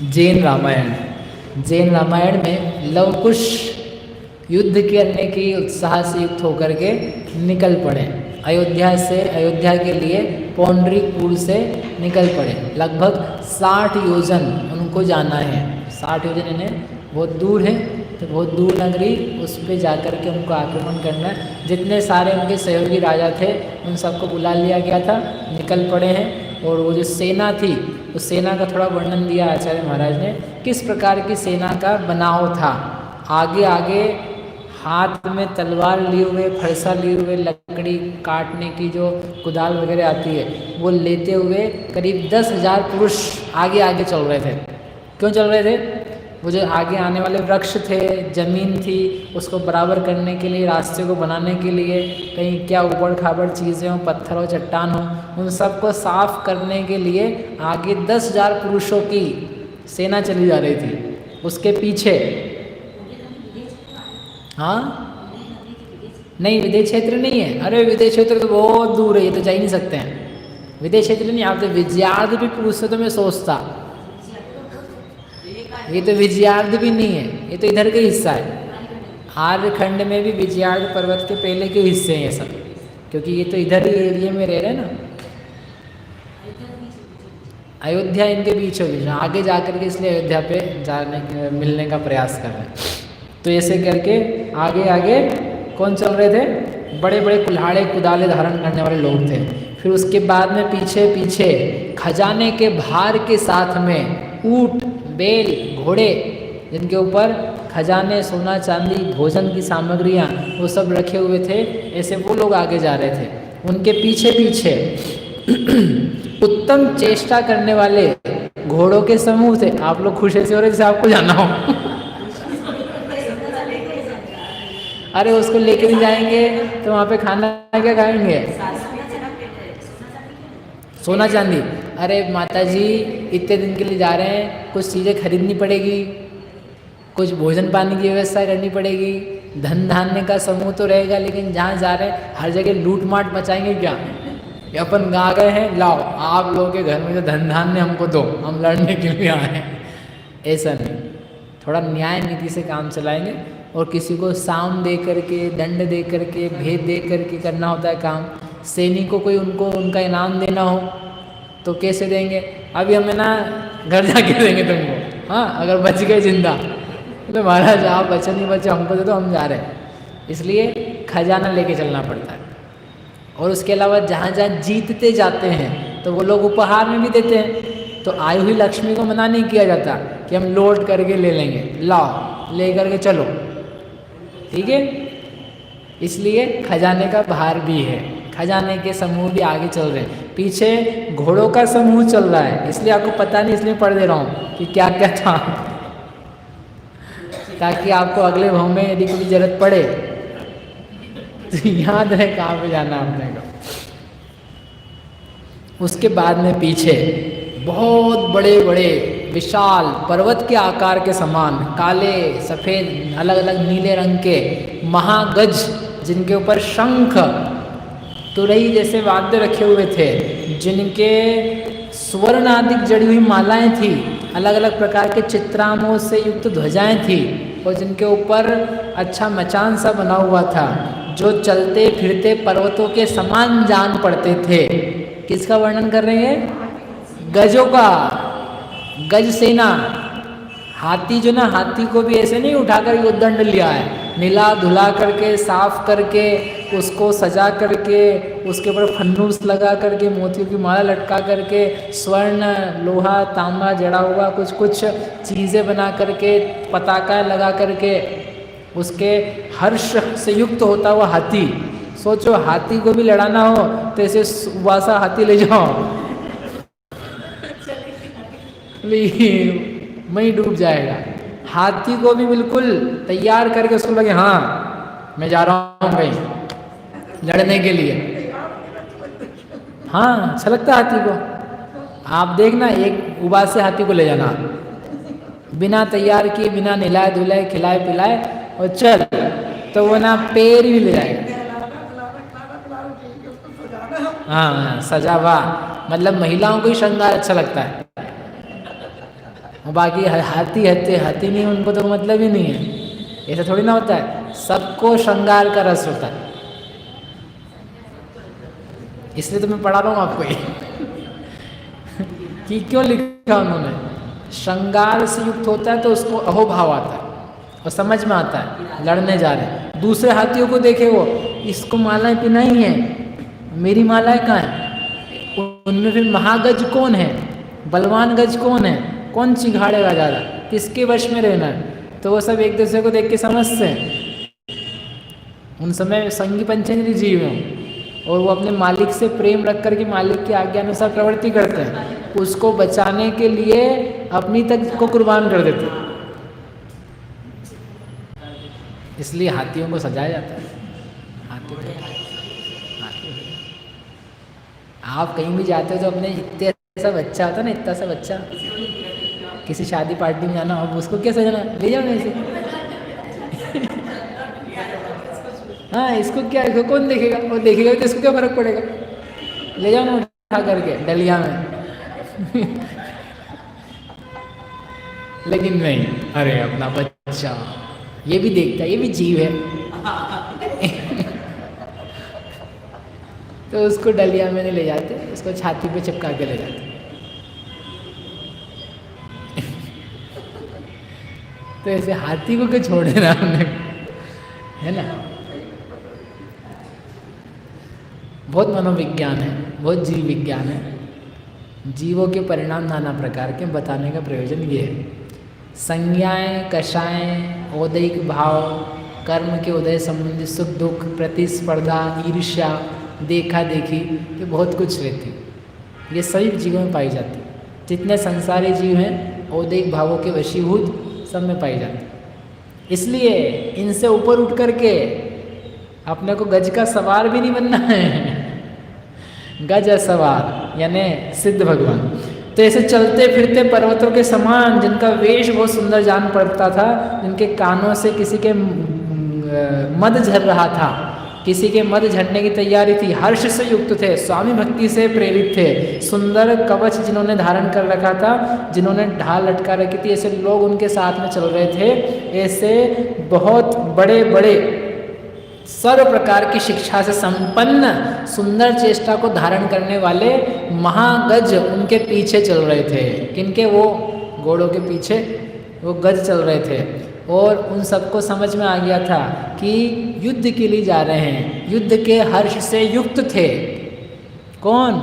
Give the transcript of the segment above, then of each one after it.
जैन रामायण। जैन रामायण में लव कुश युद्ध करने की उत्साह से युक्त होकर के निकल पड़े। अयोध्या के लिए पौंडरीपुर से निकल पड़े। लगभग 60 योजन उनको जाना है। 60 योजन इन्हें बहुत दूर है, तो बहुत दूर नगरी, उस पर जाकर के उनको आक्रमण करना है। जितने सारे उनके सहयोगी राजा थे उन सबको बुला लिया गया था, निकल पड़े हैं। और वो जो सेना थी उस सेना का थोड़ा वर्णन दिया आचार्य महाराज ने, किस प्रकार की सेना का बनाव था। आगे आगे हाथ में तलवार लिए हुए, फरसा लिए हुए, लकड़ी काटने की जो कुदाल वगैरह आती है वो लेते हुए करीब 10,000 पुरुष आगे आगे चल रहे थे। क्यों चल रहे थे? वो जो आगे आने वाले वृक्ष थे, जमीन थी, उसको बराबर करने के लिए, रास्ते को बनाने के लिए, कहीं क्या ऊबड़ खाबड़ चीज़ें हो, पत्थर हो, चट्टान हो, उन सबको साफ करने के लिए आगे 10,000 पुरुषों की सेना चली जा रही थी। उसके पीछे हाँ नहीं, विदेश क्षेत्र नहीं है। अरे विदेश क्षेत्र तो बहुत दूर है, ये तो जा ही नहीं सकते हैं। विदेश क्षेत्र नहीं, आप तो विजयार्थ भी पूछते तो मैं सोचता, ये तो विजयार्थ भी नहीं है, ये तो इधर का हिस्सा है। आर्यखंड में भी विजयार्थ पर्वत के पहले के हिस्से हैं ये सब, क्योंकि ये तो इधर ही एरिया में रह रहे हैं ना। अयोध्या इनके बीचों बीच, आगे जाकर के इसलिए अयोध्या पे जाने मिलने का प्रयास कर रहे हैं। तो ऐसे करके आगे आगे कौन चल रहे थे? बड़े बड़े कुल्हाड़े कुदाले धारण करने वाले लोग थे। फिर उसके बाद में पीछे पीछे खजाने के भार के साथ में ऊंट, बैल, घोड़े, जिनके ऊपर खजाने, सोना चांदी, भोजन की सामग्रियाँ वो सब रखे हुए थे, ऐसे वो लोग आगे जा रहे थे। उनके पीछे पीछे उत्तम चेष्टा करने वाले घोड़ों के समूह थे। आप लोग खुश ऐसे हो रहे जैसे आपको जाना हो। अरे उसको लेके नहीं जाएंगे तो वहाँ पे खाना क्या खाएंगे? सोना चांदी। अरे माता जी इतने दिन के लिए जा रहे हैं, कुछ चीज़ें खरीदनी पड़ेगी, कुछ भोजन पानी की व्यवस्था करनी पड़ेगी, धन धान्य का समूह तो रहेगा, लेकिन जहाँ जा रहे हैं हर जगह लूट माट मचाएंगे क्या? ये अपन आ गए हैं, लाओ आप लोगों के घर में जो धन धान्य हमको दो, हम लड़ने के लिए आए हैं। ऐसा नहीं, थोड़ा न्याय नीति से काम चलाएंगे। और किसी को साम दे करके, दंड दे करके, भेद दे करके करना होता है काम। सैनिक को कोई उनको उनका इनाम देना हो तो कैसे देंगे? अभी हमें ना घर जाके देंगे तुमको, हाँ अगर बच गए जिंदा तो महाराज आप बचे नहीं बचे हमको दे दो, हम जा रहे हैं। इसलिए खजाना लेके चलना पड़ता है। और उसके अलावा जहाँ जहाँ जीतते जाते हैं तो वो लोग उपहार में भी देते हैं। तो आई हुई लक्ष्मी को मना नहीं किया जाता कि हम लौट करके ले लेंगे, लाओ ले करके चलो, ठीक है। इसलिए खजाने का भार भी है, खजाने के समूह भी आगे चल रहे हैं। पीछे घोड़ों का समूह चल रहा है, इसलिए आपको पता नहीं, इसलिए पढ़ दे रहा हूँ कि क्या क्या था, ताकि आपको अगले भाव में यदि कोई जरूरत पड़े तो याद रहे कहाँ पे जाना आपने को। उसके बाद में पीछे बहुत बड़े बड़े विशाल पर्वत के आकार के समान काले सफ़ेद अलग अलग नीले रंग के महागज, जिनके ऊपर शंख तुरही जैसे वाद्य रखे हुए थे, जिनके स्वर्ण आदि जड़ी हुई मालाएं थी, अलग अलग प्रकार के चित्रामों से युक्त ध्वजाएं थी, और जिनके ऊपर अच्छा मचान सा बना हुआ था, जो चलते फिरते पर्वतों के समान जान पड़ते थे। किसका वर्णन कर रहे हैं? गजों का, गज सेना। हाथी जो ना, हाथी को भी ऐसे नहीं उठाकर उद्दंड लिया है, मिला धुला करके, साफ करके, उसको सजा करके, उसके ऊपर फन्नूस लगा करके, मोतियों की माला लटका करके, स्वर्ण लोहा तांबा जड़ा हुआ कुछ कुछ चीज़ें बना करके, पताका लगा करके, उसके हर्ष से युक्त होता हुआ हाथी। सोचो हाथी को भी लड़ाना हो तो ऐसे वासा हाथी ले जाओ, मैं डूब जाएगा। हाथी को भी बिल्कुल तैयार करके उसको लगे हाँ मैं जा रहा हूँ कहीं लड़ने के लिए। हाँ अच्छा लगता है हाथी को। आप देखना एक उबास से हाथी को ले जाना, बिना तैयार किए, बिना नहलाए धुलाए, खिलाए पिलाए और चल, तो वो ना पैर भी ले जाएगा। हाँ सजा हुआ, मतलब महिलाओं को ही श्रृंगार अच्छा लगता है। और बाकी हाथी हत्ते हाथी नहीं, उनको तो मतलब ही नहीं है। ऐसा थोड़ी ना होता है, सबको श्रृंगार का रस होता है। इसलिए तो मैं पढ़ा रहा हूँ आपको ये कि क्यों लिखा उन्होंने। श्रृंगार से युक्त होता है तो उसको अहोभाव आता है और समझ में आता है लड़ने जा रहे हैं। दूसरे हाथियों को देखे वो, इसको मालाएं पिनाई है, मेरी मालाएं कहाँ है। उनमें फिर महागज कौन है, बलवान गज कौन है, कौन चिघाड़ेगा ज़्यादा, किसके वश में रहना है। तो वो सब एक दूसरे को देख के समझते हैं। उन समय संगी पंचेंद्रिय जीव हैं और वो अपने मालिक से प्रेम रख करके मालिक की आज्ञा अनुसार प्रवृत्ति करते हैं। उसको बचाने के लिए अपनी तक को कुर्बान कर देते हैं। इसलिए हाथियों को सजाया जाता है। आप कहीं भी जाते हो तो अपने इतने सा बच्चा होता है ना, इतना सा बच्चा, किसी शादी पार्टी में जाना हो, उसको क्या सजाना, ले जाओ ना इसे हाँ इसको क्या, इसको कौन देखेगा, वो देखेगा तो इसको क्या फर्क पड़ेगा, ले जाओ ना उठा करके डलिया में लेकिन नहीं, अरे अपना बच्चा ये भी देखता है, ये भी जीव है तो उसको डलिया में नहीं ले जाते, उसको छाती पे चिपका के ले जाते तो ऐसे हाथी को क्यों छोड़ देना हमने, है ना। बहुत मनोविज्ञान है, बहुत जीव विज्ञान है। जीवों के परिणाम नाना प्रकार के, बताने का प्रयोजन ये है। संज्ञाएं, कषाएं, औदैहिक भाव, कर्म के उदय संबंधी सुख दुख, प्रतिस्पर्धा, ईर्ष्या, देखा देखी, ये बहुत कुछ रहती, ये सभी जीवों में पाई जाती। जितने संसारी जीव हैं औदैहिक भावों के वशीभूत सब में पाई जाती। इसलिए इनसे ऊपर उठ करके अपने को गज का सवार भी नहीं बनना है गज सवार यानी सिद्ध भगवान। तो ऐसे चलते फिरते पर्वतों के समान, जिनका वेश बहुत सुंदर जान पड़ता था, जिनके कानों से किसी के मद झर रहा था, किसी के मद झरने की तैयारी थी, हर्ष से युक्त थे, स्वामी भक्ति से प्रेरित थे, सुंदर कवच जिन्होंने धारण कर रखा था, जिन्होंने ढाल लटका रखी थी, ऐसे लोग उनके साथ में चल रहे थे। ऐसे बहुत बड़े बड़े सर्व प्रकार की शिक्षा से संपन्न सुंदर चेष्टा को धारण करने वाले महागज उनके पीछे चल रहे थे। किनके? वो घोड़ों के पीछे वो गज चल रहे थे। और उन सबको समझ में आ गया था कि युद्ध के लिए जा रहे हैं, युद्ध के हर्ष से युक्त थे। कौन?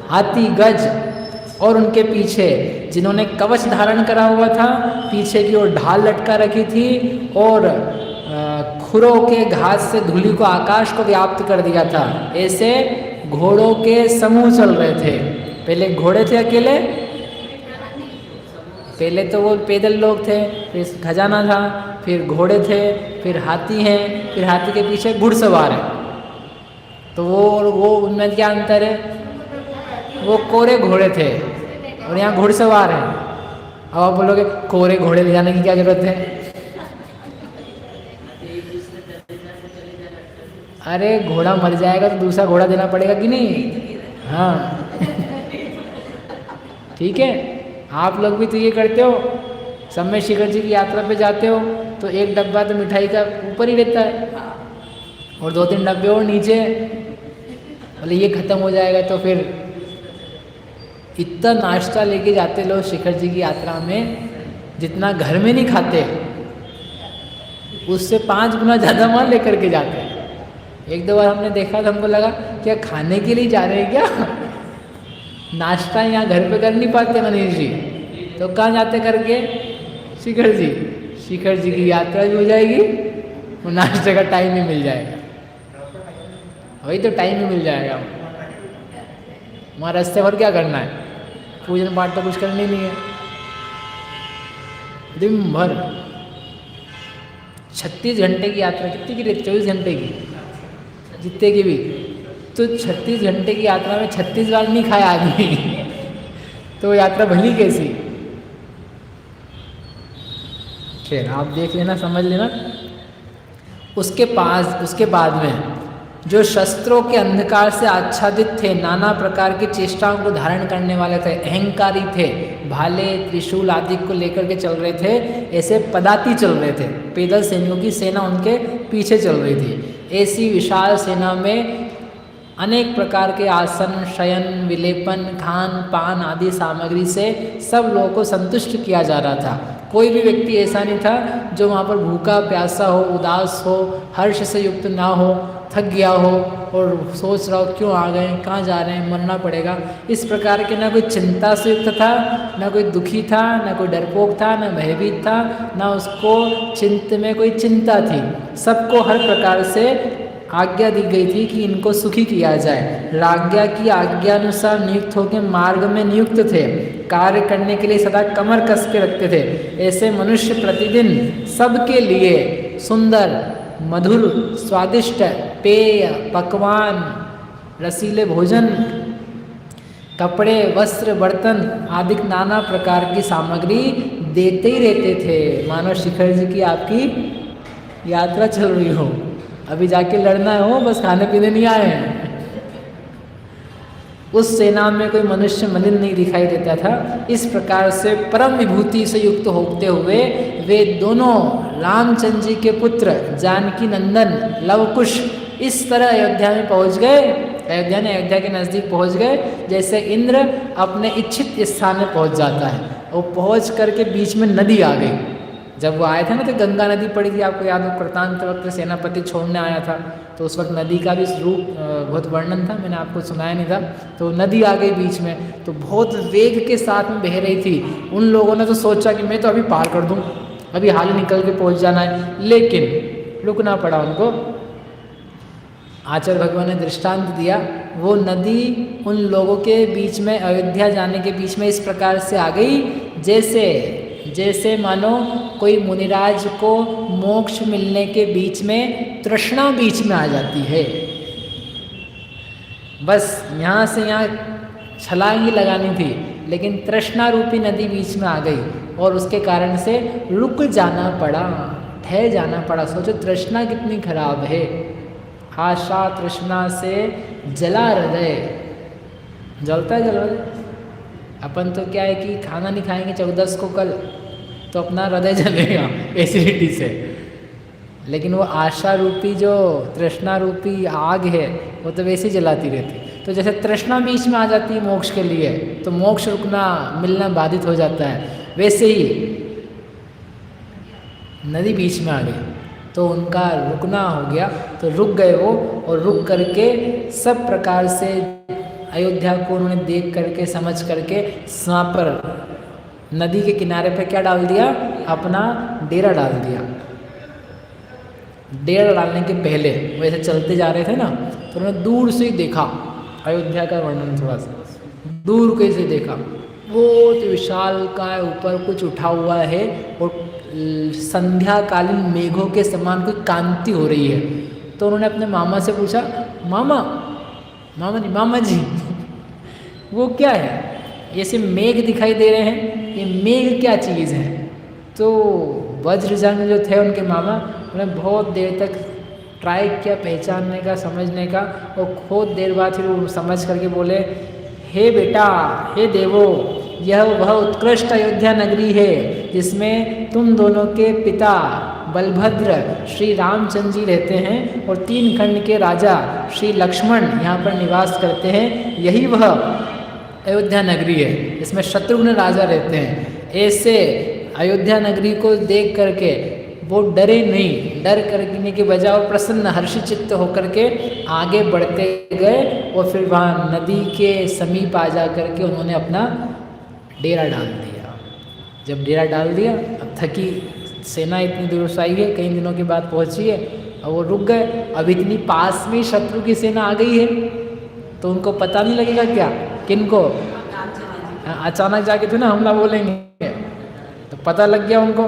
हाथी, गज और उनके पीछे जिन्होंने कवच धारण करा हुआ था, पीछे की ओर ढाल लटका रखी थी और खुरों के घास से धूलि को, आकाश को व्याप्त कर दिया था। ऐसे घोड़ों के समूह चल रहे थे। पहले घोड़े थे अकेले, पहले तो वो पैदल लोग थे, फिर खजाना था, फिर घोड़े थे, फिर हाथी हैं, फिर हाथी के पीछे घुड़सवार है। तो वो उनमें क्या अंतर है? वो कोरे घोड़े थे और यहाँ घुड़सवार हैं। अब आप बोलोगे कोरे घोड़े ले जाने की क्या जरूरत है? अरे घोड़ा मर जाएगा तो दूसरा घोड़ा देना पड़ेगा कि नहीं? हाँ ठीक है। आप लोग भी तो ये करते हो, सब में शिखर जी की यात्रा पे जाते हो तो एक डब्बा तो मिठाई का ऊपर ही रहता है और 2-3 डब्बे और नीचे। बोले ये ख़त्म हो जाएगा तो फिर इतना नाश्ता लेके जाते लोग शिखर जी की यात्रा में, जितना घर में नहीं खाते उससे 5 गुना ज़्यादा वहाँ लेकर के जाते हैं। एक दो बार हमने देखा तो हमको लगा क्या खाने के लिए जा रहे हैं क्या? नाश्ता यहाँ घर पे कर नहीं पाते मनीष जी, तो कहाँ जाते करके? शिखर जी। शिखर जी की यात्रा भी हो जाएगी और नाश्ते का टाइम भी मिल जाएगा। वही तो टाइम भी मिल जाएगा। वहाँ रास्ते भर क्या करना है? पूजन पाठ तो कुछ करनी नहीं है। दिन भर 36 घंटे की यात्रा, कितनी की रहती? 24 घंटे की, जितने की भी। तो 36 घंटे की यात्रा में 36 बार नहीं खाया आदमी तो यात्रा भली कैसी? खैर आप देख लेना, समझ लेना। उसके बाद में जो शस्त्रों के अंधकार से आच्छादित थे, नाना प्रकार की चेष्टाओं को धारण करने वाले थे, अहंकारी थे, भाले त्रिशूल आदि को लेकर के चल रहे थे, ऐसे पदाती चल रहे थे, पैदल सैनिकों की सेना उनके पीछे चल रही थी। ऐसी विशाल सेना में अनेक प्रकार के आसन, शयन, विलेपन, खान पान आदि सामग्री से सब लोगों को संतुष्ट किया जा रहा था। कोई भी व्यक्ति ऐसा नहीं था जो वहाँ पर भूखा प्यासा हो, उदास हो, हर्ष से युक्त ना हो, थक गया हो और सोच रहा हो क्यों आ गए, कहाँ जा रहे हैं, मरना पड़ेगा। इस प्रकार के ना कोई चिंता से युक्त था, ना कोई दुखी था, ना कोई डरपोक था, ना भयभीत था, ना उसको चिंता में कोई चिंता थी। सबको हर प्रकार से आज्ञा दी गई थी कि इनको सुखी किया जाए। राज्ञा की आज्ञा अनुसार नियुक्त होकर मार्ग में नियुक्त थे, कार्य करने के लिए सदा कमर कस के रखते थे। ऐसे मनुष्य प्रतिदिन सबके लिए सुंदर, मधुर, स्वादिष्ट पेय, पकवान, रसीले भोजन, कपड़े, वस्त्र, बर्तन आदि नाना प्रकार की सामग्री देते ही रहते थे। मानो शिखर जी की आपकी यात्रा चल रही हो, अभी जाके लड़ना हो, बस खाने पीने नहीं आए हैं। उस सेना में कोई मनुष्य मलिन नहीं दिखाई देता था। इस प्रकार से परम विभूति से युक्त होते हुए वे दोनों रामचंद्र जी के पुत्र जानकी नंदन लवकुश इस तरह अयोध्या में पहुंच गए। अयोध्या के नज़दीक पहुंच गए जैसे इंद्र अपने इच्छित स्थान में पहुंच जाता है। और पहुंच करके बीच में नदी आ गई। जब वो आए थे ना तो गंगा नदी पड़ी थी, आपको याद हो, कृतांत वक्त सेनापति छोड़ने आया था तो उस वक्त नदी का भी रूप बहुत वर्णन था, मैंने आपको सुनाया नहीं था। तो नदी आ गई बीच में, तो बहुत वेग के साथ में बह रही थी। उन लोगों ने तो सोचा कि मैं तो अभी पार कर दूँ, अभी हाल ही निकल के पहुँच जाना है, लेकिन रुकना पड़ा उनको। आचार्य भगवान ने दृष्टांत दिया, वो नदी उन लोगों के बीच में, अयोध्या जाने के बीच में इस प्रकार से आ गई जैसे मानो कोई मुनिराज को मोक्ष मिलने के बीच में तृष्णा बीच में आ जाती है। बस यहाँ से यहाँ छलांग ही लगानी थी, लेकिन तृष्णा रूपी नदी बीच में आ गई और उसके कारण से रुक जाना पड़ा, ठहर जाना पड़ा। सोचो तृष्णा कितनी खराब है। आशा तृष्णा से जला हृदय, जलता है हृदय। अपन तो क्या है कि खाना नहीं खाएंगे 14 को कल तो अपना हृदय जलेगा एसिडिटी से, लेकिन वो आशा रूपी जो तृष्णा रूपी आग है वो तो वैसे ही जलाती रहती। तो जैसे तृष्णा बीच में आ जाती है मोक्ष के लिए, तो मोक्ष रुकना मिलना बाधित हो जाता है, वैसे ही नदी बीच में आ गई तो उनका रुकना हो गया। तो रुक गए वो, और रुक करके सब प्रकार से अयोध्या को उन्होंने देख करके समझ करके वहाँ पर नदी के किनारे पे क्या डाल दिया, अपना डेरा डाल दिया। डेरा डालने के पहले वैसे चलते जा रहे थे ना, तो उन्होंने दूर से ही देखा, अयोध्या का वर्णन थोड़ा सा दूर कैसे देखा, बहुत विशाल का ऊपर कुछ उठा हुआ है और संध्याकालीन मेघों के समान कोई कांति हो रही है। तो उन्होंने अपने मामा से पूछा, मामा जी वो क्या है, ऐसे मेघ दिखाई दे रहे हैं, ये मेघ क्या चीज़ है। तो वज्रजंग जो थे उनके मामा, उन्होंने बहुत देर तक ट्राई किया पहचानने का, समझने का, और बहुत देर बाद फिर वो समझ करके बोले, हे बेटा, हे देवो, यह वह उत्कृष्ट अयोध्या नगरी है जिसमें तुम दोनों के पिता बलभद्र श्री रामचंद्र जी रहते हैं और 3 खंड के राजा श्री लक्ष्मण यहाँ पर निवास करते हैं। यही वह अयोध्या नगरी है जिसमें शत्रुघ्न राजा रहते हैं। ऐसे अयोध्या नगरी को देख करके वो डरे नहीं, डर करने के बजाय वो प्रसन्न हर्षचित्त होकर के आगे बढ़ते गए और फिर वहाँ नदी के समीप आ जा करके उन्होंने अपना डेरा डाल दिया। जब डेरा डाल दिया, अब थकी सेना इतनी दूर से आई है, कई दिनों के बाद पहुंची है, और वो रुक गए। अब इतनी पास में शत्रु की सेना आ गई है तो उनको पता नहीं लगेगा क्या, किनको अचानक जाके तो ना हमला बोलेंगे, तो पता लग गया उनको।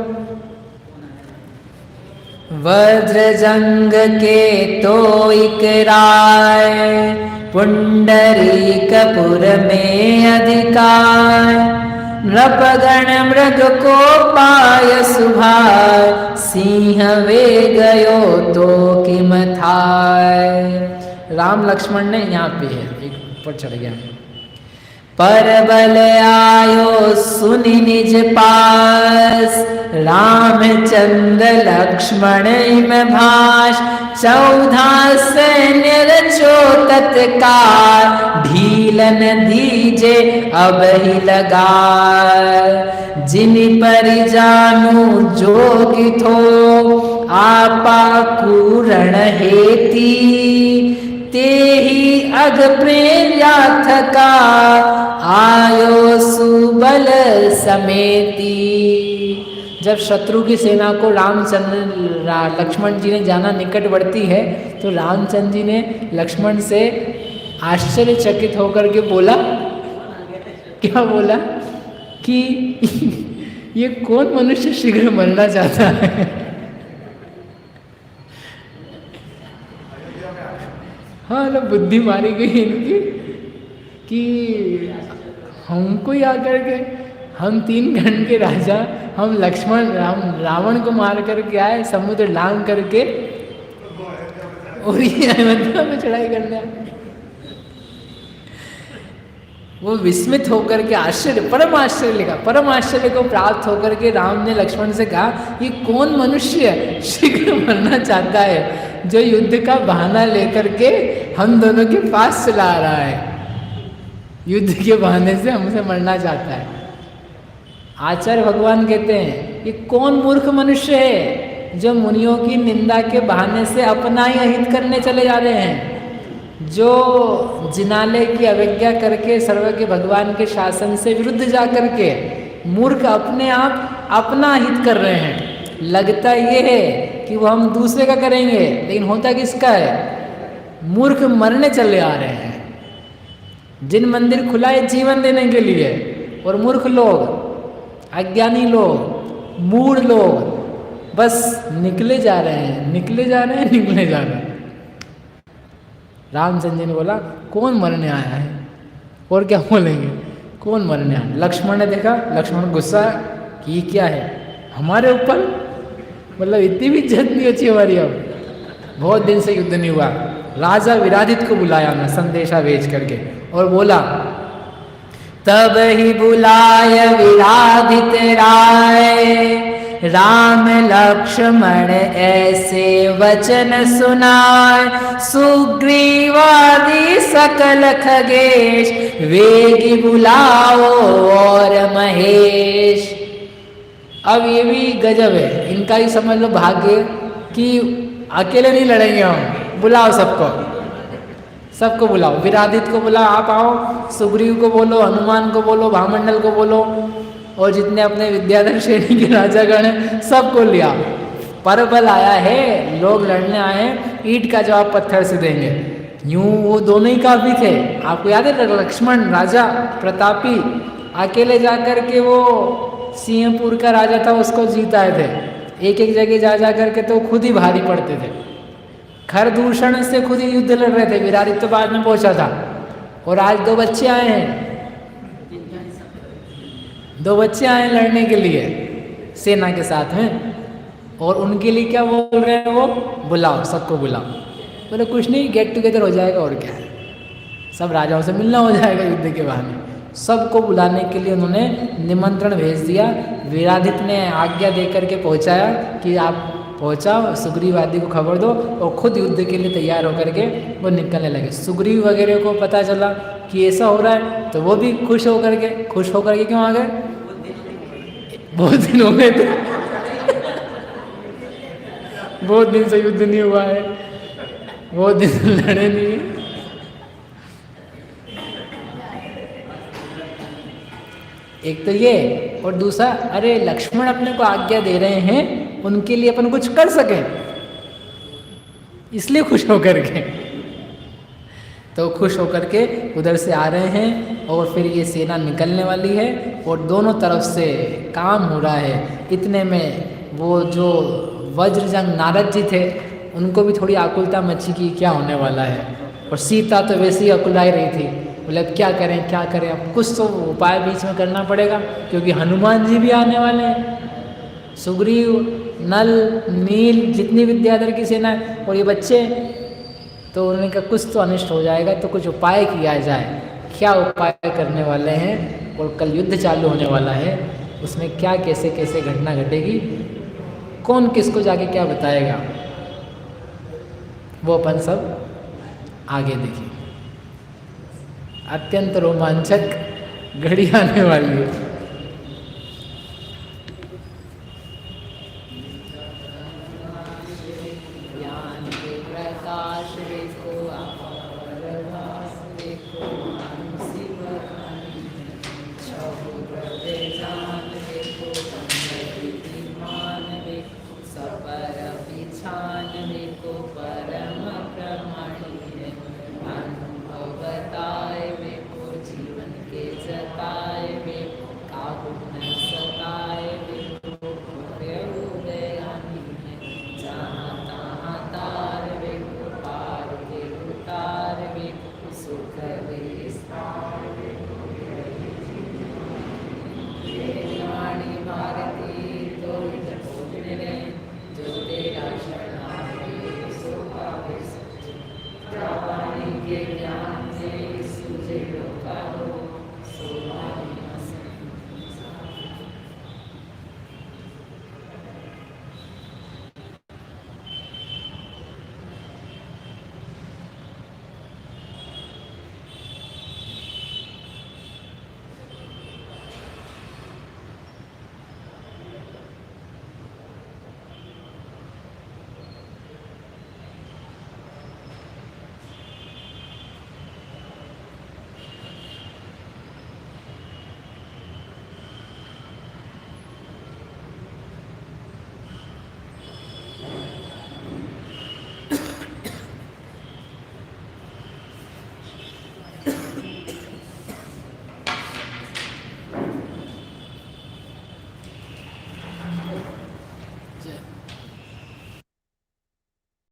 वज्रजंग के तो इकराय पुंडरीकपुर में अधिकार, नृपगण मृग को पाय सुभाय, सिंह वे गयो तो किम थाय। राम लक्ष्मण ने यहाँ पे है, एक ऊपर चढ़ गया। परबल आयो सुनि निज पास, रामचंद्र लक्ष्मण इम भाष, 14 सैन्य रचो तत्काल, ढीलन दीजे अब ही लगा। जिन पर जानू जोगी थो, आपा पूरण हेती, ते ही अग प्रेर्या थका, आयो सुबल समेती। जब शत्रु की सेना को रामचंद्र लक्ष्मण जी ने जाना निकटवर्ती है, तो रामचंद्र जी ने लक्ष्मण से आश्चर्यचकित होकर के बोला, क्या बोला कि ये कौन मनुष्य शीघ्र मरना चाहता है। हाँ ना, बुद्धि मारी गई इनकी कि हमको ही आकर के, हम 3 गण के राजा, हम रावण को मार करके आए, समुद्र लांग करके, और ये अयोध्या में चढ़ाई करने आए। वो विस्मित होकर के आश्चर्य, परम आश्चर्य लिखा, परम आश्चर्य को प्राप्त होकर के राम ने लक्ष्मण से कहा, ये कौन मनुष्य शीघ्र मरना चाहता है, जो युद्ध का बहाना लेकर के हम दोनों के पास चला आ रहा है, युद्ध के बहाने से हमसे मरना चाहता है। आचार्य भगवान कहते हैं, ये कौन मूर्ख मनुष्य है जो मुनियों की निंदा के बहाने से अपना ही अहित करने चले जा रहे हैं, जो जिनालय की अवज्ञा करके सर्वज्ञ भगवान के शासन से विरुद्ध जा करके मूर्ख अपने आप अपना हित कर रहे हैं। लगता ये है कि वो हम दूसरे का करेंगे, लेकिन होता किसका है, मूर्ख मरने चले आ रहे हैं। जिन मंदिर खुला है जीवन देने के लिए, और मूर्ख लोग, अज्ञानी लोग, मूढ़ लोग बस निकले जा रहे हैं, निकले जा रहे हैं, निकले जा रहे हैं। रामचंद्र जी ने बोला, कौन मरने आया है, और क्या बोलेंगे, कौन मरने आया। लक्ष्मण ने देखा, लक्ष्मण गुस्सा कि ये क्या है हमारे ऊपर, मतलब इतनी भी इज्जत नहीं अच्छी हमारी। अब बहुत दिन से युद्ध नहीं हुआ। राजा विरादित को बुलाया ना, संदेशा भेज करके, और बोला, तब ही बुलाय विरादित राय, राम लक्ष्मण ऐसे वचन सुनाय, सुग्रीवादि सकल खगेश, वेगी बुलाओ और महेश। अब ये भी गजब है, इनका ही समझ लो भाग्य कि अकेले नहीं लड़ेंगे हम, बुलाओ सबको, सबको बुलाओ। विरादित को बुलाओ, आप आओ, सुग्रीव को बोलो, हनुमान को बोलो, भामंडल को बोलो, और जितने अपने विद्याधर श्रेणी के राजागण हैं सबको लिया। परबल आया है, लोग लड़ने आए हैं, ईंट का जवाब पत्थर से देंगे। यूं वो दोनों ही काफी थे। आपको याद है लक्ष्मण राजा प्रतापी अकेले जाकर के वो सिंहपुर का राजा था उसको जीताए थे। एक एक जगह जा जा करके तो खुद ही भारी पड़ते थे। खरदूषण से खुद ही युद्ध लड़ रहे थे। विरादित तो बाद में पहुंचा था। और आज 2 बच्चे आए हैं, 2 बच्चे आए हैं लड़ने के लिए सेना के साथ में। और उनके लिए क्या बोल रहे हैं वो, बुलाओ, सबको बुलाओ। बोले कुछ नहीं, गेट टुगेदर हो जाएगा और क्या है, सब राजाओं से मिलना हो जाएगा युद्ध के बहाने। सबको बुलाने के लिए उन्होंने निमंत्रण भेज दिया। विरादित ने आज्ञा दे करके पहुँचाया कि आप पहुँचाओ, सुग्रीव आदि को खबर दो, और खुद युद्ध के लिए तैयार होकर के वो निकलने लगे। सुग्रीव वगैरह को पता चला कि ऐसा हो रहा है तो वो भी खुश होकर के क्यों आ गए, बहुत दिन हो गए थे, बहुत दिन से युद्ध नहीं हुआ है, बहुत दिन से लड़े नहीं। एक तो ये, और दूसरा, अरे लक्ष्मण अपने को आज्ञा दे रहे हैं, उनके लिए अपन कुछ कर सके, इसलिए खुश होकर के। तो खुश होकर के उधर से आ रहे हैं और फिर ये सेना निकलने वाली है और दोनों तरफ से काम हो रहा है। इतने में वो जो वज्रजंग नारद जी थे उनको भी थोड़ी आकुलता मची कि क्या होने वाला है। और सीता तो वैसे ही अकुलाई रही थी, बोले अब क्या करें, अब कुछ तो उपाय बीच में करना पड़ेगा, क्योंकि हनुमान जी भी आने वाले हैं, सुग्रीव, नल, नील, जितनी विद्याधर की सेना है, और ये बच्चे। तो उन्होंने कहा कुछ तो अनिष्ट हो जाएगा, तो कुछ उपाय किया जाए। क्या उपाय करने वाले हैं? और कल युद्ध चालू होने वाला है, उसमें क्या कैसे कैसे घटना घटेगी, कौन किसको जाके क्या बताएगा, वो अपन सब आगे देखिए। अत्यंत रोमांचक घड़ी आने वाली है।